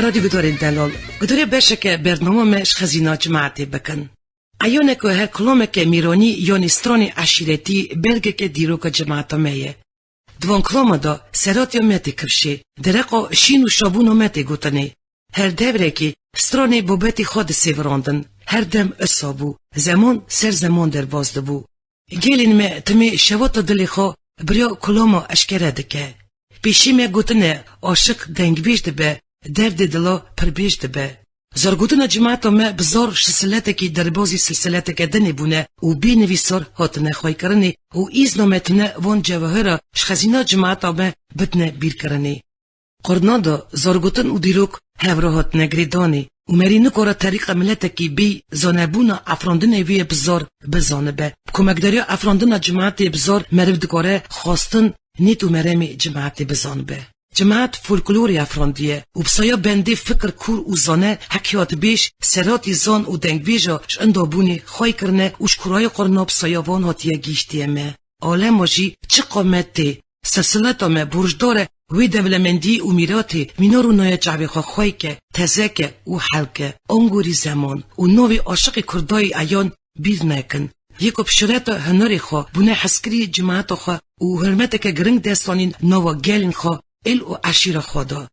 رادیو گدارین دلال گداری بشه که برنامه مش خزینه جماعتی بکن ایونه که هر کلمه که میرانی یا نیسترانی عشیرتی برگه که دیرو که جماعت میه دوان کلمه دا سراتی متی کرشه درقا شین و شابون متی گوتنی هر دوره که سترانی بوبتی خود سیوراندن هر دم اصابو زمان سر زمان در بازده بو گلین می تمی شوات دلی خو بریا کلمه اشکره دکه پیشی می گوتنه عاشق دنگ بیشده به درد دلا پر بیشده به زرگوتنا جماعتا ما بزار سلسلته که در بازی سلسلته که دنی بونه و بی نویسار هاتنه خواهی کرنی و ایزنامتنه وان جواهره شخزینا جماعتا ما بدنه بیر کرنی. قرنا دا زرگوتن و دیروک هفره هاتنه گریدانی و مرینو کارا طریق ملته که بی زانبونا افراندنه وی بزار بزانه به. کمکداری افراندنه جماعتی بزار مرود کاره خواستن نیت و مرمی جماعتی بزانه به. جماعت فولکلوری افراندیه و بسایا بندی فکر کور و زانه حکیات بیش سراتی زان و دنگویجا شندابونی خواهی کرنه و شکرای قرنا بسایا وان هاتیه گیشتیه مه آلم ماجی چه قامتی سلسلتا مه برجداره وی دولمندی و میراتی مینارو نای جعبی خواهی که تزکه و حلکه انگوری زمان و نوی عاشق کردای ایان بیر نکن یکو بشرط هنری خواه بونه حسکری جماعت خواه و حرمت که گرنگ دستانین نوا گلین خواه ال و عشیر خدا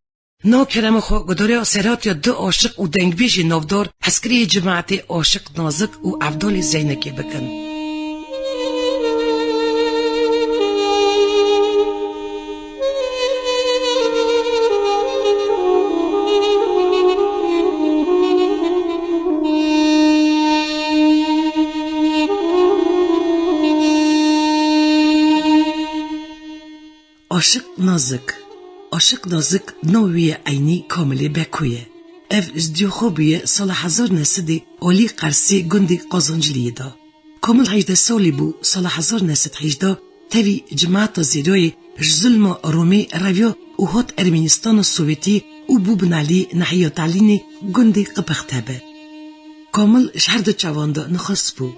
نو کرم خو گداره سرات یا دو عاشق و دنگویج نودار حسکری جماعت عاشق نازک و عبدال زینکی بکن عاشق نازک نوعی عینی کاملی بکویه. اف ازدیو خوبیه سال 1900 اولی قرسی گندی قازنجلیه دا. کامل 18 سالی بو سال 1918 تاوی جماعت زیروی ظلم رومی رویو و هات ارمنستان سوویتی و بو بنالی نحیه تعلینی گندی قبخته به. کامل شهرده چوانده نخص بو.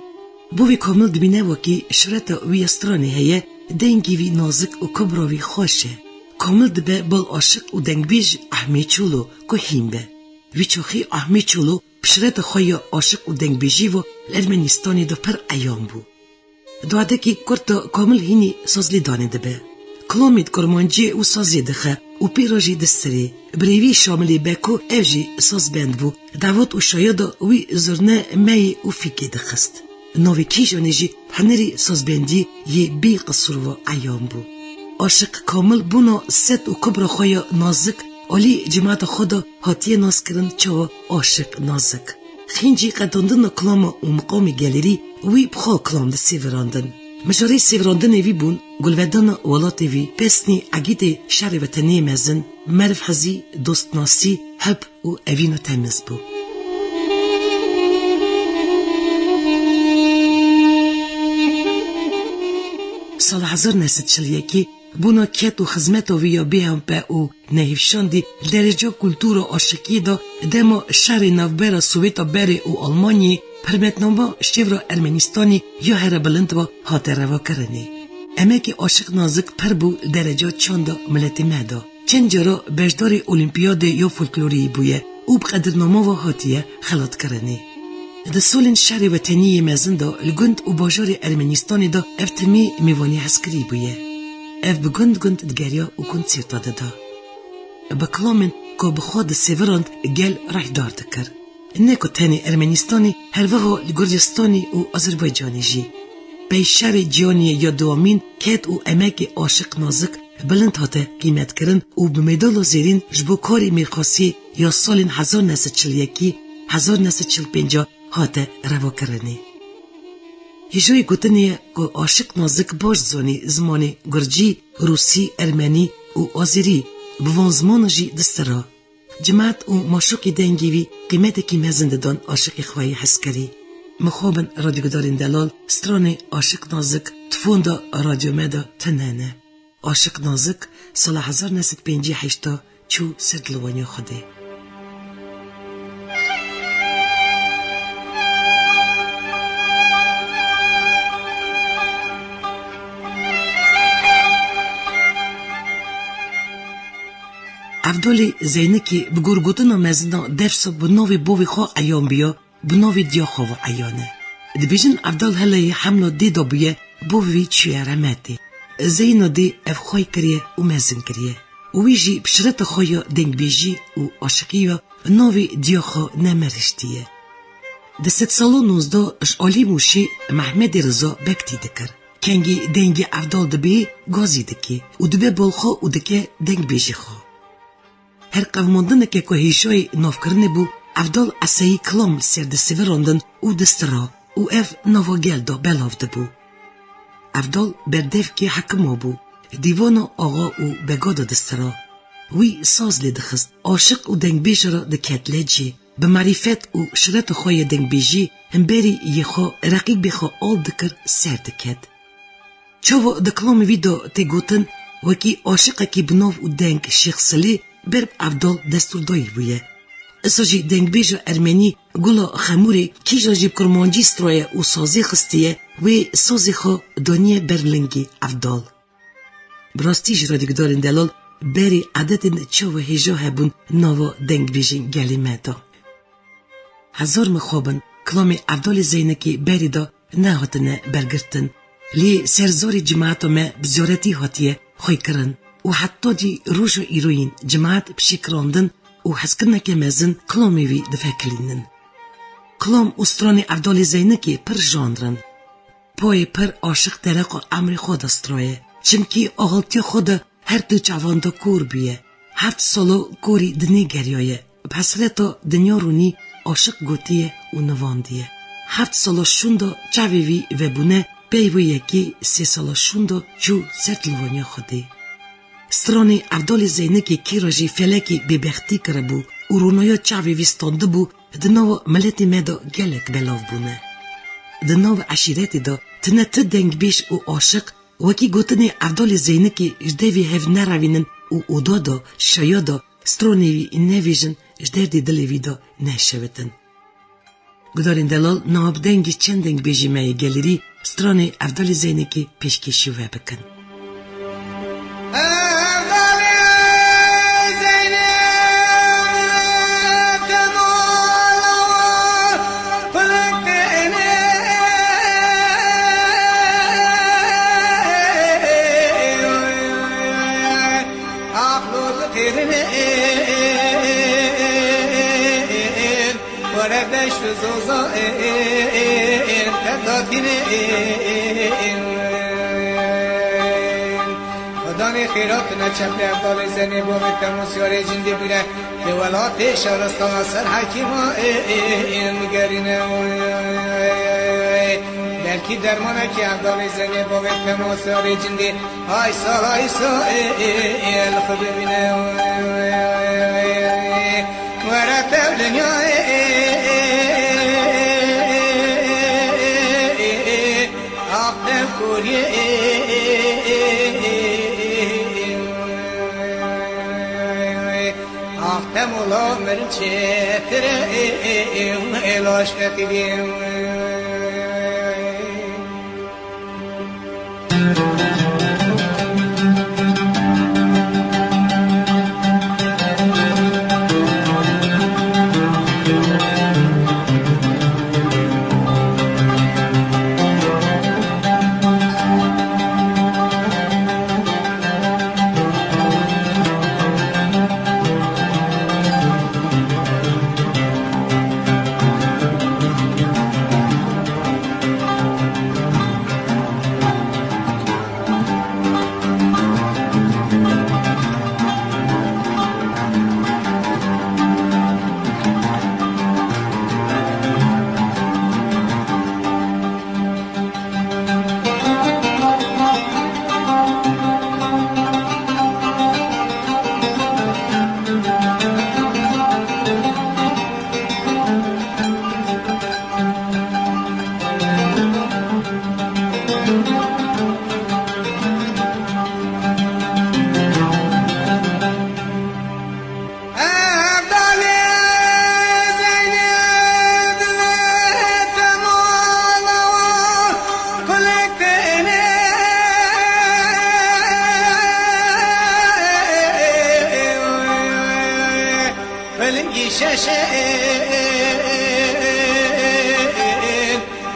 بوی کامل دبینه وکی شرط وی استرانی هیه دنگی وی نازک و کبراوی خوشه. کامل دبه بال عاشق و دنگبیج احمی چولو که هیم به. وی چوخی احمی چولو بشرط خوی عاشق و دنگبیجی و ارمنستانی دو پر ایام بو. دواده که کرد کامل هینی سازلی دانه دبه. کلامید کرمانجی و سازی دخه و پیراجی دستری. بریوی شاملی بکو اوجی ساز بند بو. دعوت و شاید وی زرنه می و فیکی دخست. نوی کیجانیجی هنری سازبندی یه بی قصور و ایام بو. عاشق کامل بونا ست و کبر خوی نازک علی جماعت خدا هاتیه ناز کرن چوا عاشق نازک. خینجی قداندن کلام و مقام گلری وی بخوا کلام ده سیوراندن. مجاری سیوراندن وی بون گلودان ولات وی پسنی عگید شهر وطنی مزن مرف حزی دوست ناسی حب و اوین تمیز بو. سال 1941 بونا کت و خدمت ویا بیام به او نهیفشاندی درجه کلتور و عاشقی دا دما شهر نوبر سوویت بری و آلمانی پرمتنامه شیور ارمنستانی یا هر بلند و هاتر روا کرنی. اما که عاشق نازک پر بو درجه چند ملتی مدا. چند جرا بجدار اولیمپیاد یا فولکلوری بویه او بقدرنامه و هاتیه خلط کرنی. ده سولن شهر وطنی مزن دا لگند و باجار ارمنستانی دا افتمی میوانی حسکری بویه. اف بگند گند دگریا و کند سیرتاده دا. بکلامن که بخواد سیوراند گل رح دار دکر. نکو تانی ارمنستانی هر وقت لگرجستانی و آذربایجانی جی. به شهر جیانی یا دوامین کت و امک عاشق نازک بلند هاته قیمت کرن و بمیدال زیرین جبو کاری میرخاصی یا سالن 1941 1945 هاته روا کرنی. هجوی گوتنیه که عاشق نازک باش زمانی گرجی، روسی، ارمنی و آذری بوان زمان جی دسترا. جماعت و ماشوقی دنگیوی قیمت کی مزنددان عاشق خواهی حسکری. مخابن رادیو گدارین دلال ستران عاشق نازک تفوندا رادیو مدا تنانه. عاشق نازک سال 1958 چو سردلوانی خوده. Avdol Zeyneki bi gurgutuna mezina defsa bu novi bovi xo ayom biyo, bu novi diyo xo ayone. Dibijin Avdol helayi hamlo di dobiye bovi çüye remeti. Zeyno di ev xoy kiriye u mezin kiriye. Uiji pşireta xoyo dengbiji u aşıkiyo novi diyo xo nemeriştiye. De 7 salonuzda şoli muşi Mehmedi Rızo bekti dikir. Kengi dengi Avdol dibi gozi diki. U dibe bol xo u dike dengbiji xo. Her qavmondineke ko hişoy novkirne bu Avdol asayi klom ser de severondin u distiro u ev novo geldo belovde bu. Avdol berdevki hakimo bu. Divono oğo u begoda distiro. Wî saz lê dixist, aşık û dengbêj ra diketile cî, bi marîfet û şireta xwe yê dengbêjî hemberî yê xwe reqîbê xwe al dikir ser diket. Çawa di kilamê wî de tê gotin, wekî aşiqekî bi nav û deng Şêxsilî berb Avdol destûrdayî bûye. Îsa jî dengbêja Ermenî Gula Xemûrê kîja jî bi kurmancî stroye û sazê xistiye, wê sazê xwe daniye ber lingê Avdol. Bi rastî jî ra digudarên delal beri adetên çawa hêja hebûn nava dengbêjên gelê me de. Hezar mixabin kilamê Avdolê Zeynekî berî de nehatine bergirtin. Lê serzarê cemaeta me bi ziyaretî hatiye xwekirin û heta cî roja îroyîn cemaet pişêkirandin û hezkirineke mezin kilamê wî difekilînin. Kilam û stranê Avdolê Zeynekî pir jandirin. Poyê pir aşiq dereqa emrê xwe de stroye. Çimkî axaltiya xwe de her du çavanda kor bûye. 7 sala korî dinê geriyaye. Bi hesreta dinya rûnî aşiq gotiye û nivandiye. 7 sala şûn da çavê wî vebûne pey wê yekê 3 sala şûn da çû ser tilvaniya Xwedê. Stranê Avdolê Zeynekî kêra jî felekî bêbextî kiribû û rûnaya çavê wî standibû di nava miletê me de gelek belav bûne. Di nava eşîretê de tune ti dengbêj û aşiq wekî gotinê Avdolê Zeynekî ji devê hev neravînin û oda da şaya da stranê wî nevêjin ji derdê dilê wî de neşevitin. Gudarên delal nab dengî çend dengbêjî me yê gelîrî stranê Avdolê Zeynekî pêşkêşî we bikin. خیرات نچپ افضال زنی با تماسیار جنده بیره که ولات شهرستان سر حکیم این گرینه بلکی درمانه که افضال زنی با تماسیار جنده های سا الخو ببینه ورد دنیا آخدم کوریه مولا مرچه تره الاش فقیدیم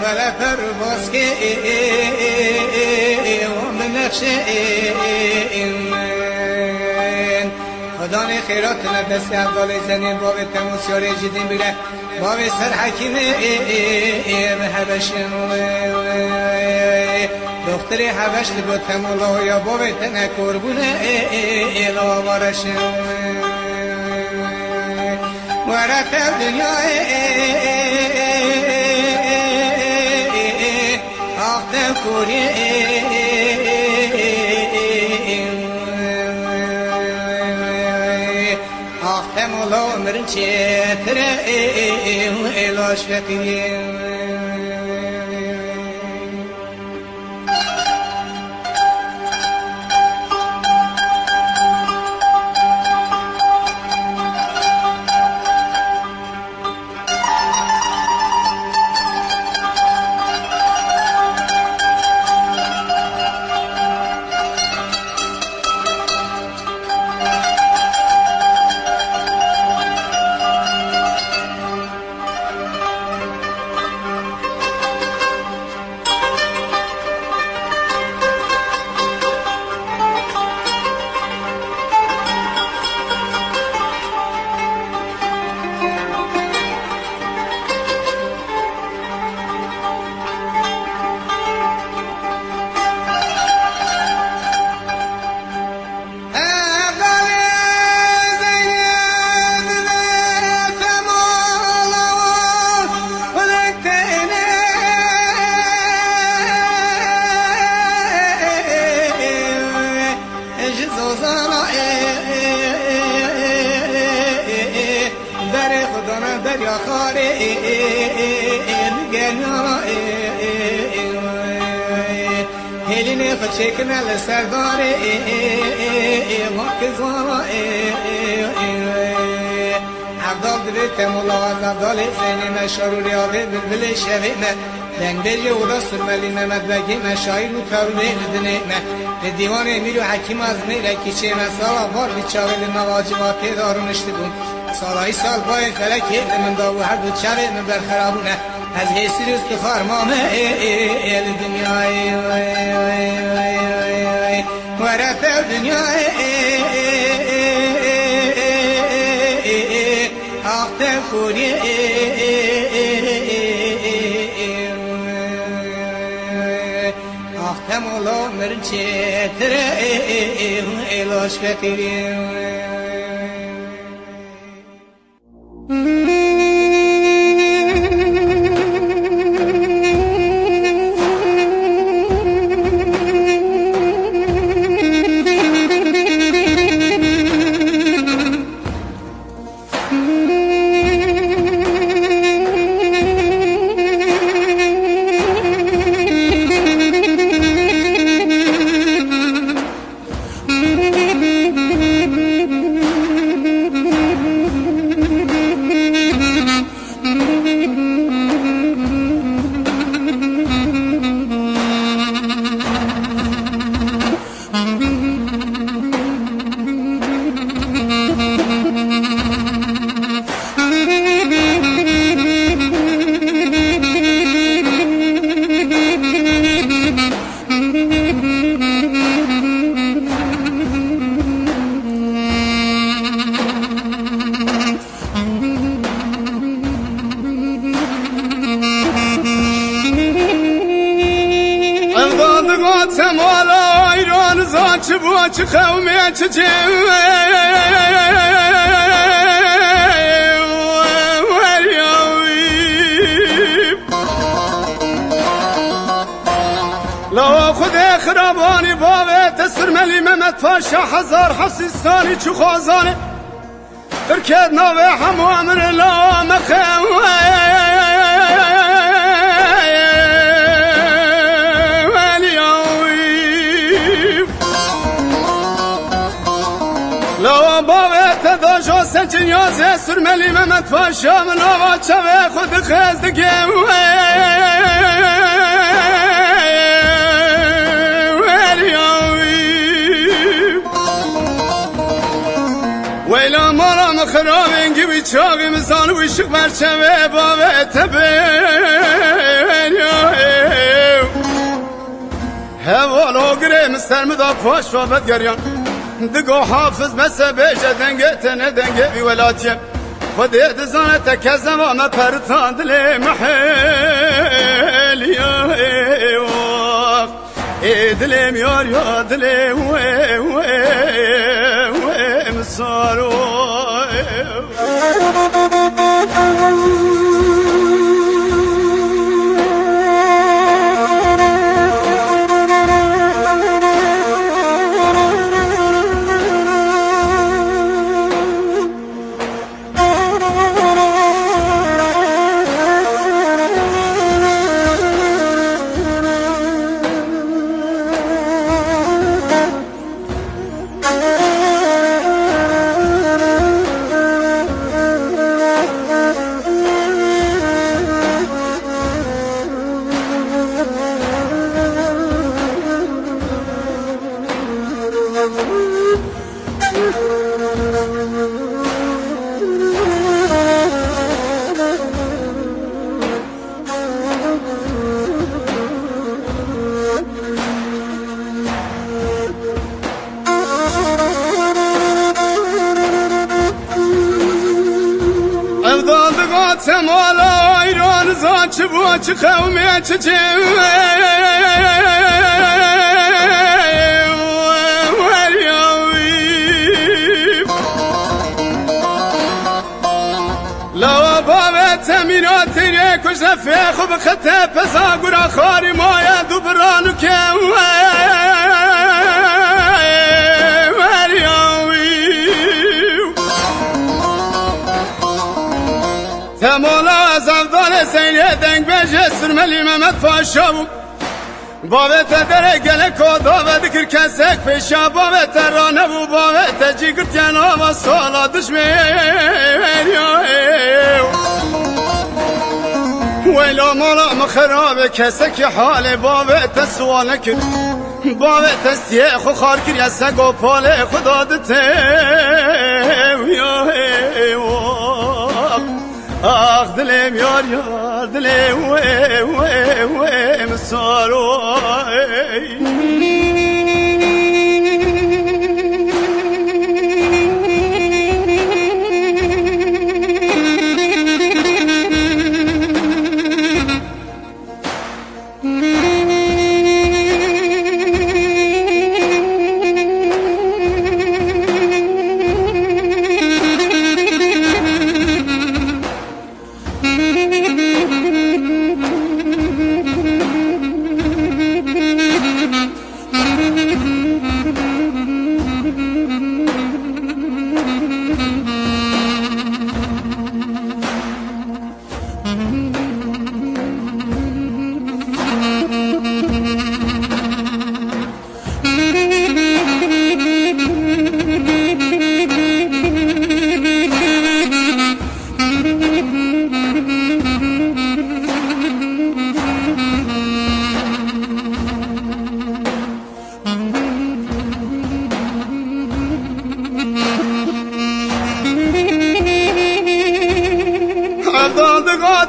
ولا پرواز که خدا نه خیرات نه دست افضال زنین باب تموس یاره جدین بگه باب سر حکیم حبشن دختر حبش با تمولا یا باب تنه کربونه ایلا بارشن ورت دنیا آخت کوری مولا عمرن چتره ایلاش فقیه دریا خاره هلینه خچه کنال سرداره مکزوانا عبدال دویت ملاحظ عبدال زینه مشاروری آقه بلبل شویمه دنگ بیجی اودا سرملی نمد بگی مشایر و تاروله لدنه به دیوان امیر و حکیم از میره کچه مسالا بار بیچاویل نواجباتی دارونشتی بون سالهای سال بای فلکی من داو هر بود شوه من برخرابونه از حیثی روز بخار مامه ایل دنیای ورت دنیای آخت خوری آخت مولا مرچه تره ایلاش فقیری تمالا ایران زاچ بوچ قومی چه لا خود خرابانی باوت سرملی محمد پاشا هزار حسیستانی چو خوازانه ترکت ناوه همو امر لا مخوه لو باوت داشو سنجنیازه سرملی محمد پاشا من آوا چوه خود خزدگه ویلا مالا مخرابنگی چاقی مزان و عشق برچه بابت بین هوالا گرم سرمدا پاش بابت گریان دگو حافظ مسا بیجه دنگه تنه دنگه بی ولاتیم خودی دزانه تکزم آمه پرتان دلی محل یا دلیم یار یا دلیم مسارو تمالا ایران زان چه بوا چه قومی چه لو بابت امینات ریه کشه فیخو بخطه پسا گرا خاری مایا دو برانو که تمالا از افضال سینه دنگ بجه سرملی محمد پاشا بود بابت دره گله کدا و دکر کسک پیشا بابت رانه بود بابت جیگر تینا و سالا ویلا مولا مخراب کسک حال بابت سوال کرد بابت سیخ خار کر یسک و پال خدا دته آخ دلم یار یار دلم مسارو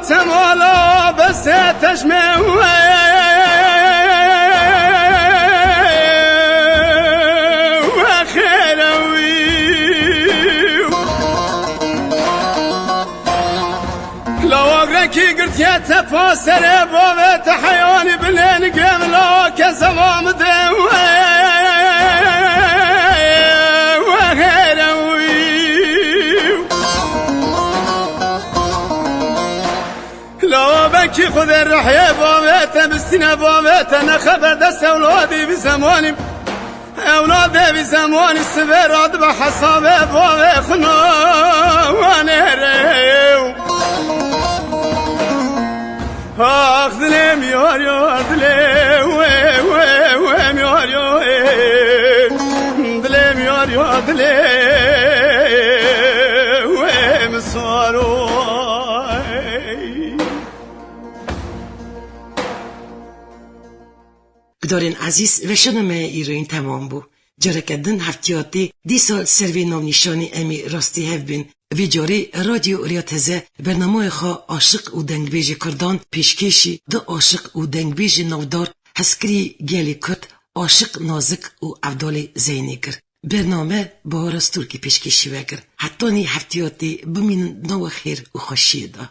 تمالا بس تشمه وخيروي لو اقركي قلت يا تفاسر بابت حياني بالليل قبل كزمام دوي بكي خذ الرحية بابيته بالسنة بابيته أنا خبر دس أولادي بزماني أولادي بزماني السفر أضبح حصابي بابي خنا وأنا ريو آخ دلم يار يار دلم ويم يار يار دلم يار يار دلم ويم صاروا گدارین عزیز و شنمه ایروین تمام بو جاره که دن هفتیاتی دی سال سروی نام نشانی امی راستی هف بین وی جاری رادیو ریاتزه برنامه خواه عاشق و دنگبیج کردان پیشکشی دو عاشق و دنگبیج نودار هسکری گلی کرد عاشق نازک و عبدال زینی کرد. برنامه با راستور که پیشکشی وگر حتی نی هفتیاتی بمین نو خیر و خوشی ده.